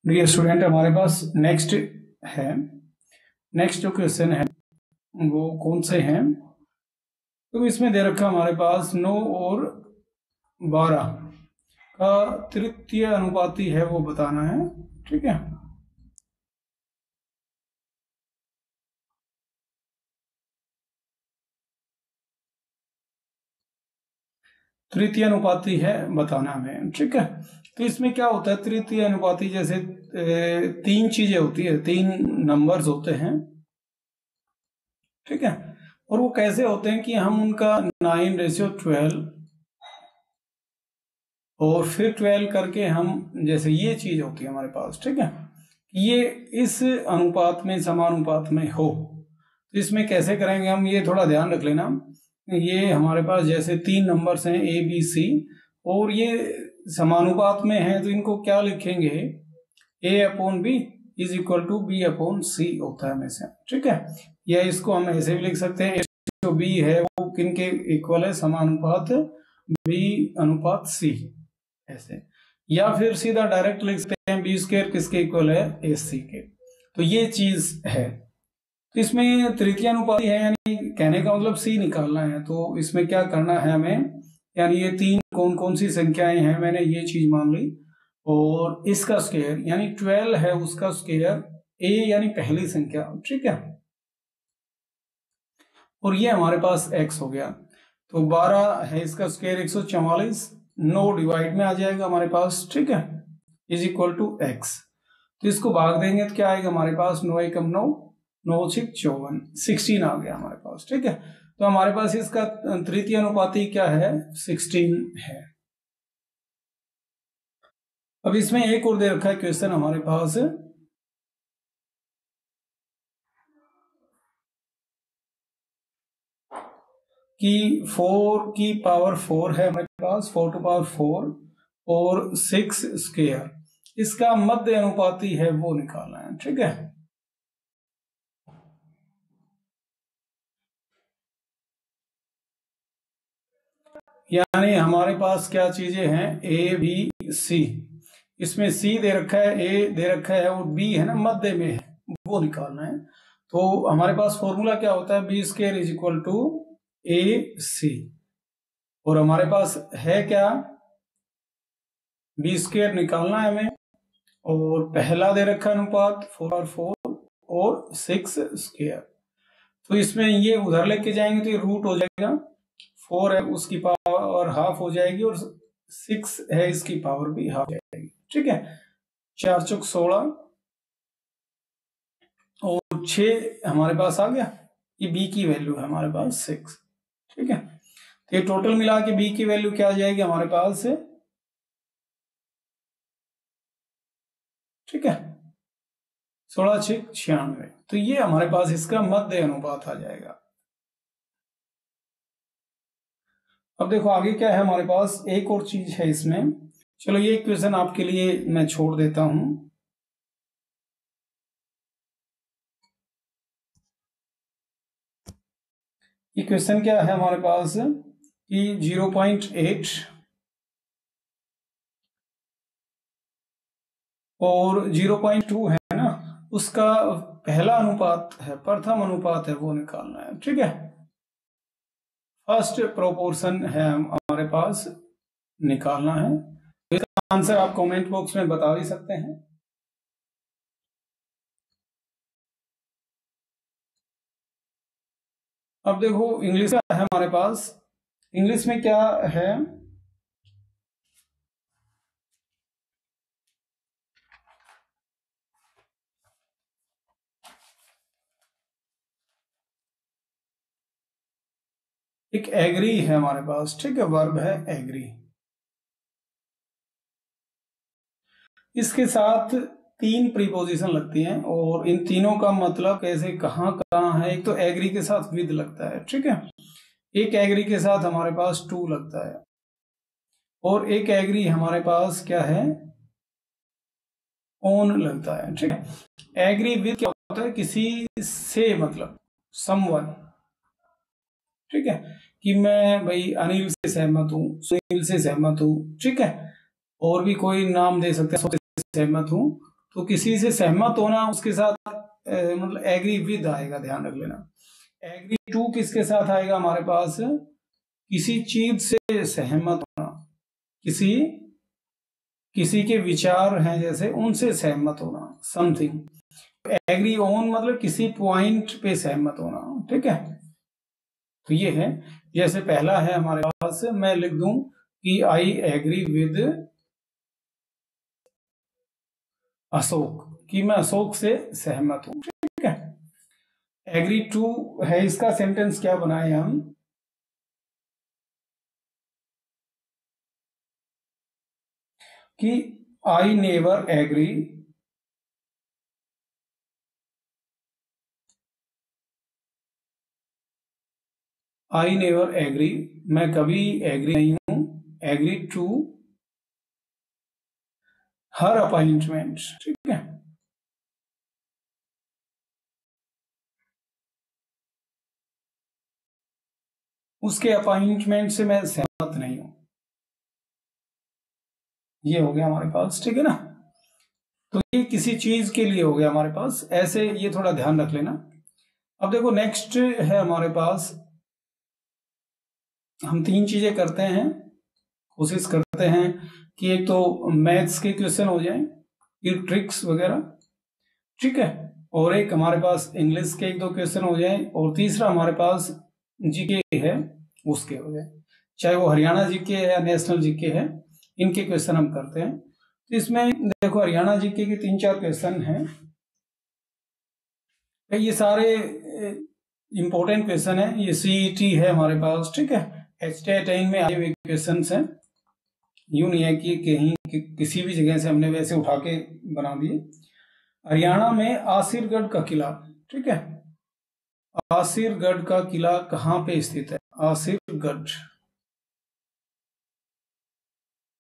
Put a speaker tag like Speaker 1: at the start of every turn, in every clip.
Speaker 1: Dear student, हमारे पास next जो question है वो कौन से हैं। तो इसमें दे रखा हमारे पास 9 और 12 का तृतीय अनुपाती है वो बताना है। ठीक है, तृतीय अनुपाती है बताना हमें। ठीक है, तो इसमें क्या होता है तृतीय अनुपाती, जैसे 3 चीजें होती है, 3 नंबर्स होते हैं। ठीक है, और वो कैसे होते हैं कि हम उनका 9:12 और फिर 12 करके हम, जैसे ये चीज होती है हमारे पास। ठीक है, ये इस अनुपात में समानुपात में हो, तो इसमें कैसे करेंगे हम, ये थोड़ा ध्यान रख लेना। ये हमारे पास जैसे 3 नंबर्स हैं ए बी सी और ये समानुपात में है, तो इनको क्या लिखेंगे, A/B is equal to B/C होता है हमेशा। ठीक है, या इसको हम ऐसे भी लिख सकते हैं, जो B है वो किनके इक्वल है, समानुपात B/C ऐसे, या फिर सीधा डायरेक्ट लिख सकते हैं B² किसके इक्वल है, AC के। तो ये चीज है, तो इसमें तृतीय अनुपाती है, यानी कहने का मतलब C निकालना है। तो इसमें क्या करना है हमें, यानी ये 3 कौन कौन सी संख्याएं हैं, मैंने ये चीज मान ली, और इसका स्क्वायर यानी 12 है उसका स्क्वायर A यानी पहली संख्या। ठीक है, और ये हमारे पास x हो गया, तो 12 है इसका स्क्वायर 144, 9 डिवाइड में आ जाएगा हमारे पास। ठीक है, इज इक्वल टू x। तो इसको भाग देंगे तो क्या आएगा हमारे पास, 9 एकम 9, 9 6 54, 16 आ गया हमारे पास। ठीक है, तो हमारे पास इसका तृतीय अनुपाती क्या है, 16 है। अब इसमें एक और दे रखा है क्वेश्चन हमारे पास कि 4 की पावर 4 है हमारे पास, 4 टू पावर 4 और 6 स्क्वायर, इसका मध्य अनुपाती है वो निकालना है। ठीक है, यानी हमारे पास क्या चीजें हैं, A B C, इसमें C दे रखा है, A दे रखा है और B है ना मध्य में है, वो निकालना है। तो हमारे पास फॉर्मूला क्या होता है, B² is equal to AC, और हमारे पास है क्या, B² निकालना है हमें, और पहला दे रखा अनुपात 4/4 और 6 स्क्वायर। तो इसमें ये उधर लेके जाएंगे तो ये रूट हो जाएगा, 4 है उसकी पावर हाफ हो जाएगी और 6 है इसकी पावर भी हाफ हो जाएगी। ठीक है, 4 चौक 16 और 6 हमारे पास आ गया, ये B की वैल्यू है हमारे पास 6। ठीक है, तो ये टोटल मिला के B की वैल्यू क्या आ जाएगी हमारे पास से, ठीक है 16 6 96। तो ये हमारे पास इसका मध्य अनुपात आ जाएगा। अब देखो आगे क्या है हमारे पास, एक और चीज है इसमें। चलो ये क्वेश्चन आपके लिए मैं छोड़ देता हूं। ये क्वेश्चन क्या है हमारे पास कि 0.8 और 0.2 है ना, उसका पहला अनुपात है, प्रथम अनुपात है वो निकालना है। ठीक है, फर्स्ट प्रोपोर्शन है हमारे पास निकालना है। इसका आंसर आप कमेंट बॉक्स में बता भी सकते हैं। अब देखो इंग्लिश का है हमारे पास, इंग्लिश में क्या है, एक एग्री है हमारे पास। ठीक है, वर्ब है एग्री, इसके साथ 3 प्रीपोजिशन लगती हैं और इन तीनों का मतलब कैसे कहाँ कहाँ है। एक तो एग्री के साथ विद लगता है, ठीक है, एक एग्री के साथ हमारे पास टू लगता है, और एक एग्री हमारे पास क्या है, ओन लगता है। ठीक है, एग्री विद क्या होता है, किसी से मतलब समवन। ठीक है, कि मैं भाई अनिल से सहमत हूँ, सुनील से सहमत हूँ। ठीक है, और भी कोई नाम दे सकते हैं, सहमत हूँ, तो किसी से सहमत होना, उसके साथ मतलब एग्री विद आएगा, ध्यान रख लेना। एग्री टू किसके साथ आएगा हमारे पास, किसी चीज से सहमत होना, किसी के विचार हैं जैसे उनसे सहमत होना, समथिंग। एग्री ऑन मतलब किसी पॉइंट पे सहमत होना, ठीक है। तो ये है, जैसे पहला है हमारे पास, मैं लिख दूं कि आई एग्री विद अशोक, कि मैं अशोक से सहमत हूं, ठीक है। एग्री टू है, इसका सेंटेंस क्या बनाए हम, कि आई नेवर एग्री मैं कभी एग्री नहीं हूं, एग्री टू हर अपॉइंटमेंट, ठीक है। उसके अपॉइंटमेंट से मैं सहमत नहीं हूं, ये हो गया हमारे पास, ठीक है ना। तो ये किसी चीज के लिए हो गया हमारे पास, ऐसे ये थोड़ा ध्यान रख लेना। अब देखो नेक्स्ट है हमारे पास, हम 3 चीजें करते हैं, कोशिश करते हैं कि एक तो मैथ्स के क्वेश्चन हो जाए, ये ट्रिक्स वगैरह, ठीक है, और एक हमारे पास इंग्लिश के 1-2 क्वेश्चन हो जाए, और तीसरा हमारे पास जीके है, उसके हो जाए, चाहे वो हरियाणा जीके है या नेशनल जीके है, इनके क्वेश्चन हम करते हैं। तो इसमें देखो हरियाणा जीके के 3-4 क्वेश्चन हैं, ये सारे इंपॉर्टेंट क्वेश्चन है, ये सीईटी है हमारे पास, ठीक है, HTI में आए हुए क्वेश्चन हैं, यूं नहीं है कि कहीं किसी भी जगह से हमने वैसे उठा के बना दिए। हरियाणा में आसिरगढ़ का किला, ठीक है, आसिरगढ़ का किला कहाँ पे स्थित है, आसिरगढ़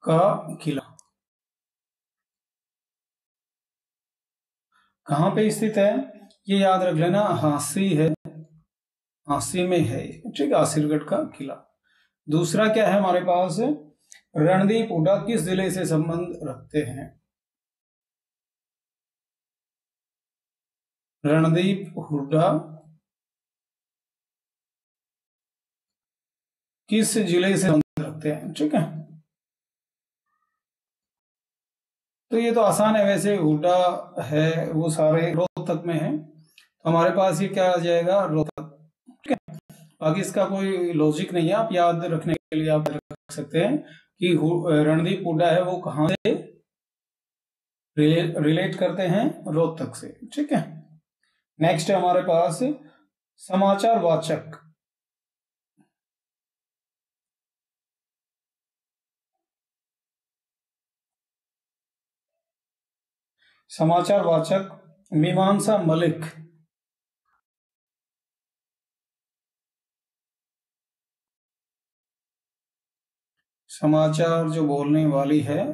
Speaker 1: का किला कहाँ पे स्थित है, ये याद रख लेना, हांसी है, हांसी में है, ठीक है, आसिरगढ़ का किला। दूसरा क्या है हमारे पास, रणदीप हुड्डा किस जिले से संबंध रखते हैं, रणदीप हुड्डा किस जिले से संबंध रखते हैं, ठीक है। तो ये तो आसान है, वैसे हुड्डा है वो सारे रोहतक में है, तो हमारे पास ये क्या आ जाएगा, रोहतक, ठीक है। बाकी इसका कोई लॉजिक नहीं है, आप याद रखने के लिए आप रख सकते हैं कि रणदीप हुड्डा है वो कहाँ से रिलेट करते हैं, रोहतक से, ठीक है। नेक्स्ट है हमारे पास समाचार वाचक, समाचार वाचक मीमांसा मलिक, समाचार जो बोलने वाली है,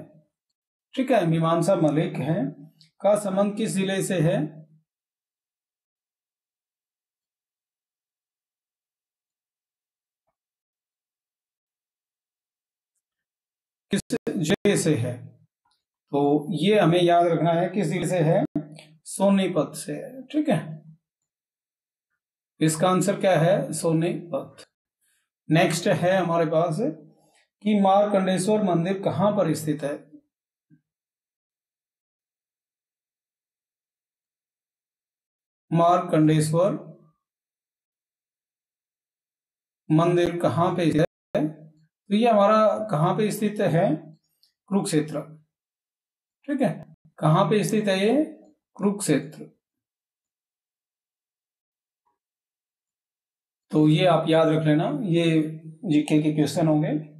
Speaker 1: ठीक है, मीमांसा मलिक है, का संबंध किस जिले से है, किस जिले से है, तो ये हमें याद रखना है किस जिले से है, सोनीपत से है, ठीक है। इसका आंसर क्या है, सोनीपत। नेक्स्ट है हमारे पास कि मार्कंडेश्वर मंदिर कहां पर स्थित है, मार्कंडेश्वर मंदिर कहां पे स्थित है, तो ये हमारा कहां पे स्थित है, कुरुक्षेत्र, ठीक है, कहां पे स्थित है ये, कुरुक्षेत्र। तो ये आप याद रख लेना, ये जीके के क्वेश्चन होंगे।